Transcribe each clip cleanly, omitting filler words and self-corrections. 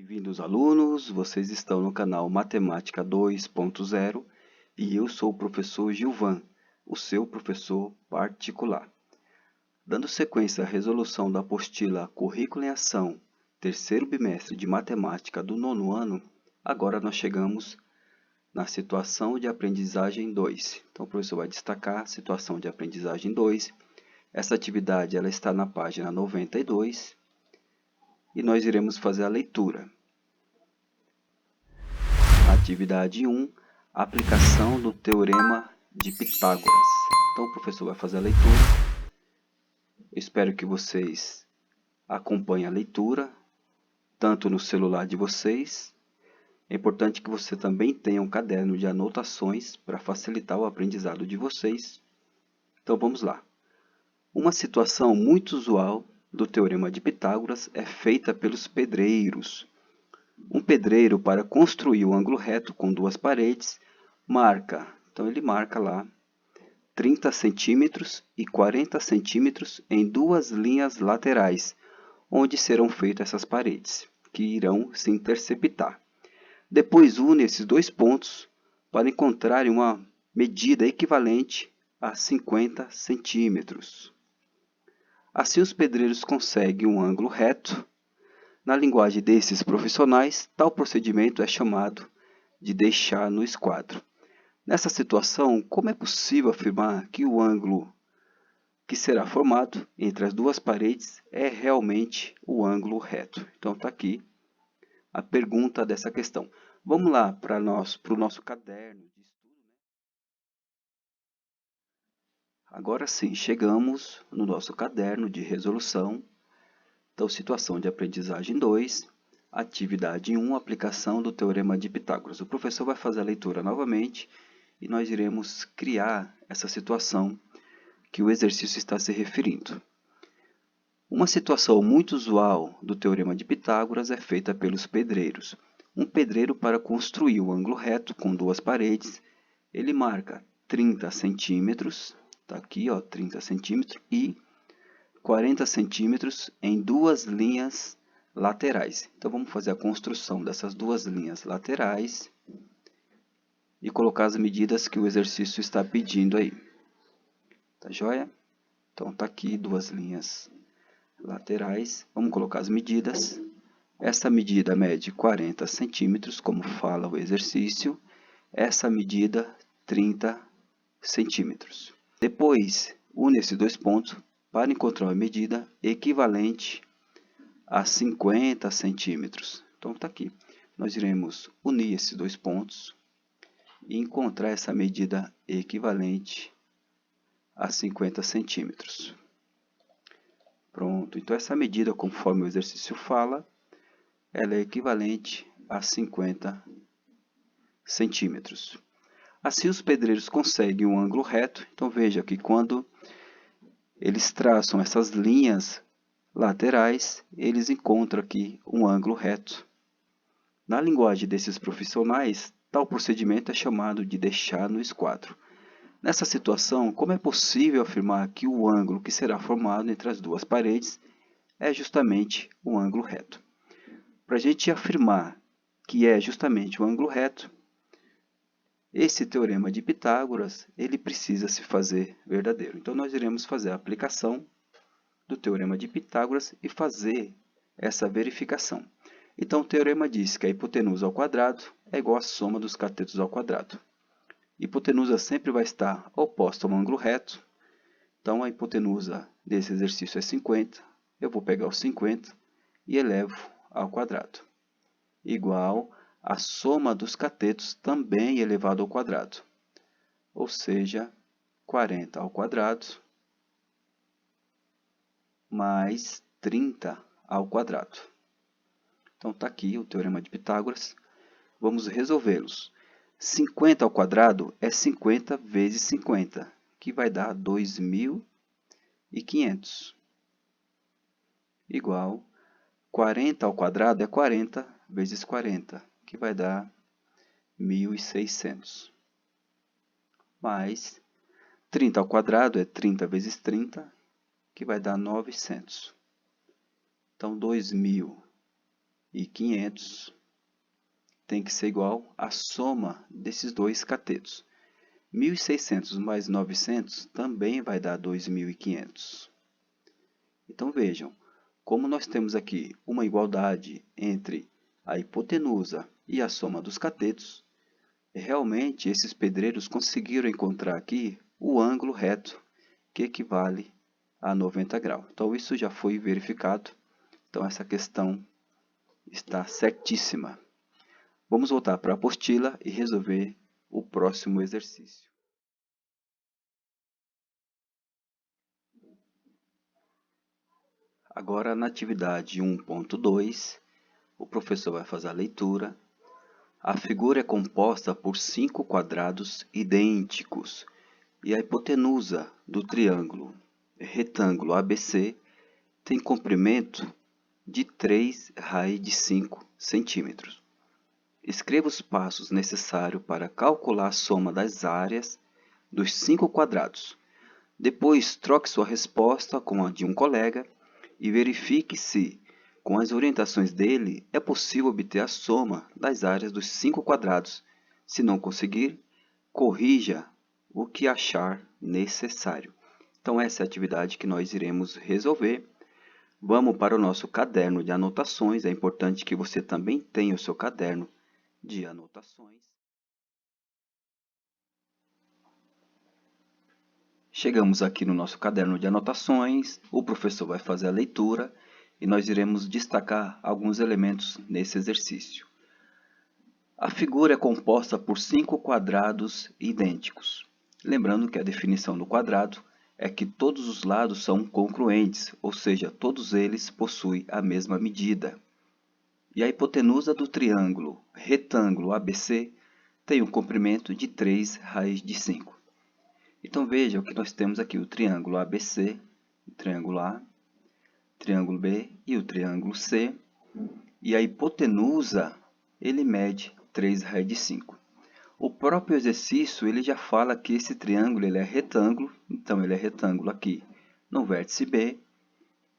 Bem-vindos, alunos! Vocês estão no canal Matemática 2.0 e eu sou o professor Gilvan, o seu professor particular. Dando sequência à resolução da apostila Currículo em Ação, terceiro bimestre de Matemática do nono ano, agora nós chegamos na situação de aprendizagem 2. Então, o professor vai destacar a situação de aprendizagem 2. Essa atividade ela está na página 92. E nós iremos fazer a leitura. Atividade 1, aplicação do Teorema de Pitágoras. Então, o professor vai fazer a leitura. Eu espero que vocês acompanhem a leitura, tanto no celular de vocês. É importante que você também tenha um caderno de anotações para facilitar o aprendizado de vocês. Então, vamos lá. Uma situação muito usual do Teorema de Pitágoras é feita pelos pedreiros. Um pedreiro, para construir o ângulo reto com duas paredes, marca, então ele marca lá 30 centímetros e 40 centímetros em duas linhas laterais, onde serão feitas essas paredes, que irão se interceptar. Depois une esses dois pontos para encontrar uma medida equivalente a 50 centímetros. Assim, os pedreiros conseguem um ângulo reto. Na linguagem desses profissionais, tal procedimento é chamado de deixar no esquadro. Nessa situação, como é possível afirmar que o ângulo que será formado entre as duas paredes é realmente o ângulo reto? Então, está aqui a pergunta dessa questão. Vamos lá para o nosso caderno de estudo. Agora sim, chegamos no nosso caderno de resolução. Então, situação de aprendizagem 2, atividade 1, aplicação do Teorema de Pitágoras. O professor vai fazer a leitura novamente e nós iremos criar essa situação que o exercício está se referindo. Uma situação muito usual do Teorema de Pitágoras é feita pelos pedreiros. Um pedreiro, para construir o ângulo reto com duas paredes, ele marca 30 centímetros, está aqui, ó, 30 centímetros, e 40 centímetros em duas linhas laterais. Então, vamos fazer a construção dessas duas linhas laterais e colocar as medidas que o exercício está pedindo aí. Tá joia? Então, está aqui duas linhas laterais. Vamos colocar as medidas. Essa medida mede 40 centímetros, como fala o exercício. Essa medida, 30 centímetros. Depois, une esses dois pontos para encontrar uma medida equivalente a 50 centímetros. Então, está aqui. Nós iremos unir esses dois pontos e encontrar essa medida equivalente a 50 centímetros. Pronto. Então, essa medida, conforme o exercício fala, ela é equivalente a 50 centímetros. Assim, os pedreiros conseguem um ângulo reto. Então, veja que quando eles traçam essas linhas laterais, eles encontram aqui um ângulo reto. Na linguagem desses profissionais, tal procedimento é chamado de deixar no esquadro. Nessa situação, como é possível afirmar que o ângulo que será formado entre as duas paredes é justamente o ângulo reto? Para a gente afirmar que é justamente o ângulo reto, esse teorema de Pitágoras, ele precisa se fazer verdadeiro. Então, nós iremos fazer a aplicação do teorema de Pitágoras e fazer essa verificação. Então, o teorema diz que a hipotenusa ao quadrado é igual à soma dos catetos ao quadrado. Hipotenusa sempre vai estar oposta a um ângulo reto. Então, a hipotenusa desse exercício é 50. Eu vou pegar o 50 e elevo ao quadrado. Igual a soma dos catetos também elevado ao quadrado. Ou seja, 40 ao quadrado mais 30 ao quadrado. Então, está aqui o teorema de Pitágoras. Vamos resolvê-los. 50 ao quadrado é 50 vezes 50, que vai dar 2.500. Igual 40 ao quadrado é 40 vezes 40, que vai dar 1.600. Mais 30 ao quadrado é 30 vezes 30, que vai dar 900. Então, 2.000 e 500 tem que ser igual à soma desses dois catetos. 1.600 mais 900 também vai dar 2.500. Então vejam, como nós temos aqui uma igualdade entre a hipotenusa e a soma dos catetos, realmente esses pedreiros conseguiram encontrar aqui o ângulo reto que equivale a 90 graus. Então isso já foi verificado, então essa questão está certíssima. Vamos voltar para a apostila e resolver o próximo exercício. Agora, na atividade 1.2, o professor vai fazer a leitura. A figura é composta por 5 quadrados idênticos e a hipotenusa do triângulo retângulo ABC tem comprimento de 3 raiz de 5 centímetros. Escreva os passos necessários para calcular a soma das áreas dos 5 quadrados. Depois, troque sua resposta com a de um colega e verifique se, com as orientações dele, é possível obter a soma das áreas dos 5 quadrados. Se não conseguir, corrija o que achar necessário. Então, essa é a atividade que nós iremos resolver. Vamos para o nosso caderno de anotações. É importante que você também tenha o seu caderno de anotações. Chegamos aqui no nosso caderno de anotações, o professor vai fazer a leitura e nós iremos destacar alguns elementos nesse exercício. A figura é composta por 5 quadrados idênticos. Lembrando que a definição do quadrado é que todos os lados são congruentes, ou seja, todos eles possuem a mesma medida. E a hipotenusa do triângulo retângulo ABC tem um comprimento de 3 raiz de 5. Então, veja que nós temos aqui o triângulo ABC, o triângulo A, triângulo B e o triângulo C. E a hipotenusa, ele mede 3 raiz de 5. O próprio exercício, ele já fala que esse triângulo ele é retângulo, então ele é retângulo aqui no vértice B.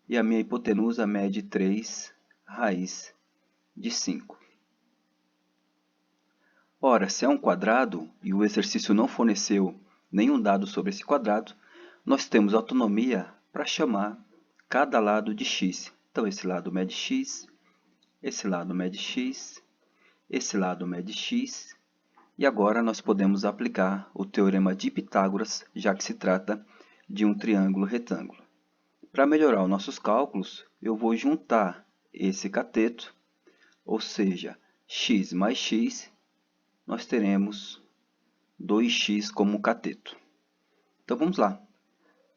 E a minha hipotenusa mede 3 raiz de 5. Ora, se é um quadrado e o exercício não forneceu nenhum dado sobre esse quadrado, nós temos autonomia para chamar cada lado de x. Então, esse lado mede x, esse lado mede x, esse lado mede x. E agora nós podemos aplicar o teorema de Pitágoras, já que se trata de um triângulo retângulo. Para melhorar os nossos cálculos, eu vou juntar esse cateto, ou seja, x mais x, nós teremos 2x como cateto. Então, vamos lá.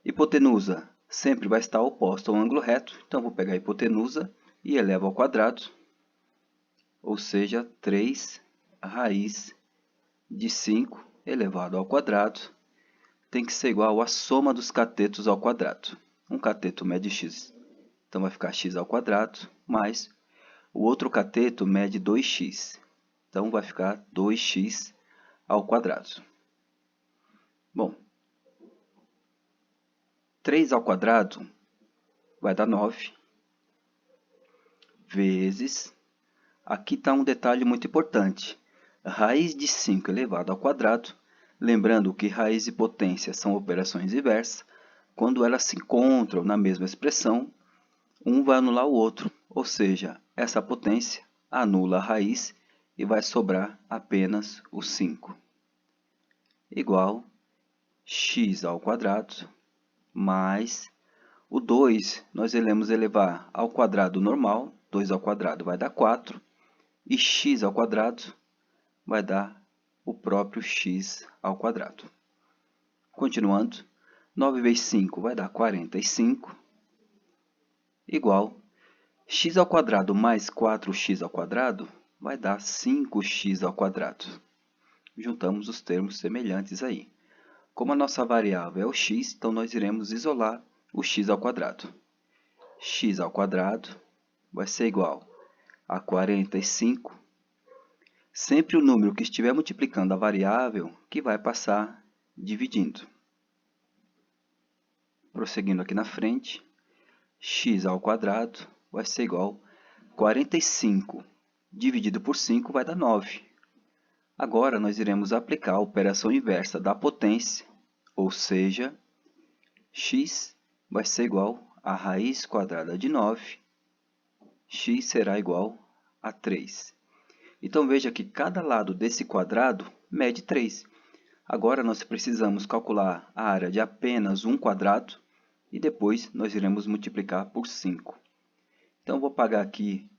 Hipotenusa sempre vai estar oposta ao ângulo reto, então vou pegar a hipotenusa e elevo ao quadrado, ou seja, 3 raiz de 5 elevado ao quadrado tem que ser igual à soma dos catetos ao quadrado. Um cateto mede x, então vai ficar x ao quadrado, mais o outro cateto mede 2x, então vai ficar 2x ao quadrado. Bom, 3 ao quadrado vai dar 9, vezes, aqui está um detalhe muito importante, raiz de 5 elevado ao quadrado, lembrando que raiz e potência são operações inversas, quando elas se encontram na mesma expressão, um vai anular o outro, ou seja, essa potência anula a raiz e vai sobrar apenas o 5, igual x ao quadrado mais o 2, nós iremos elevar ao quadrado normal, 2 ao quadrado vai dar 4, e x ao quadrado vai dar o próprio x ao quadrado. Continuando, 9 vezes 5 vai dar 45, igual x ao quadrado mais 4x ao quadrado vai dar 5x ao quadrado. Juntamos os termos semelhantes aí. Como a nossa variável é o x, então nós iremos isolar o x ao quadrado. X ao quadrado vai ser igual a 45. Sempre o número que estiver multiplicando a variável que vai passar dividindo. Prosseguindo aqui na frente, x ao quadrado vai ser igual 45 dividido por 5 vai dar 9. Agora, nós iremos aplicar a operação inversa da potência, ou seja, x vai ser igual a raiz quadrada de 9, x será igual a 3. Então, veja que cada lado desse quadrado mede 3. Agora, nós precisamos calcular a área de apenas um quadrado e depois nós iremos multiplicar por 5. Então, vou apagar aqui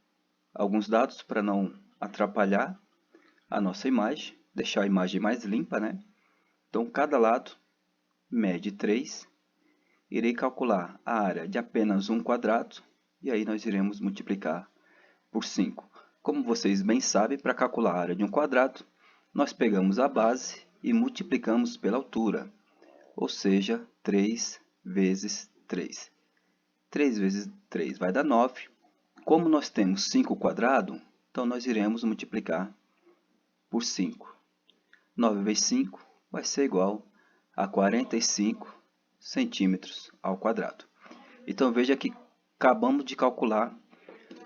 alguns dados para não atrapalhar a nossa imagem, deixar a imagem mais limpa, né? Então, cada lado mede 3. Irei calcular a área de apenas um quadrado e aí nós iremos multiplicar por 5. Como vocês bem sabem, para calcular a área de um quadrado, nós pegamos a base e multiplicamos pela altura, ou seja, 3 vezes 3. 3 vezes 3 vai dar 9. Como nós temos 5 quadrado, então nós iremos multiplicar por 5. 9 vezes 5 vai ser igual a 45 centímetros ao quadrado. Então, veja que acabamos de calcular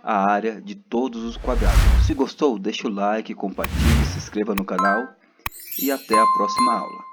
a área de todos os quadrados. Se gostou, deixa o like, compartilhe, se inscreva no canal e até a próxima aula.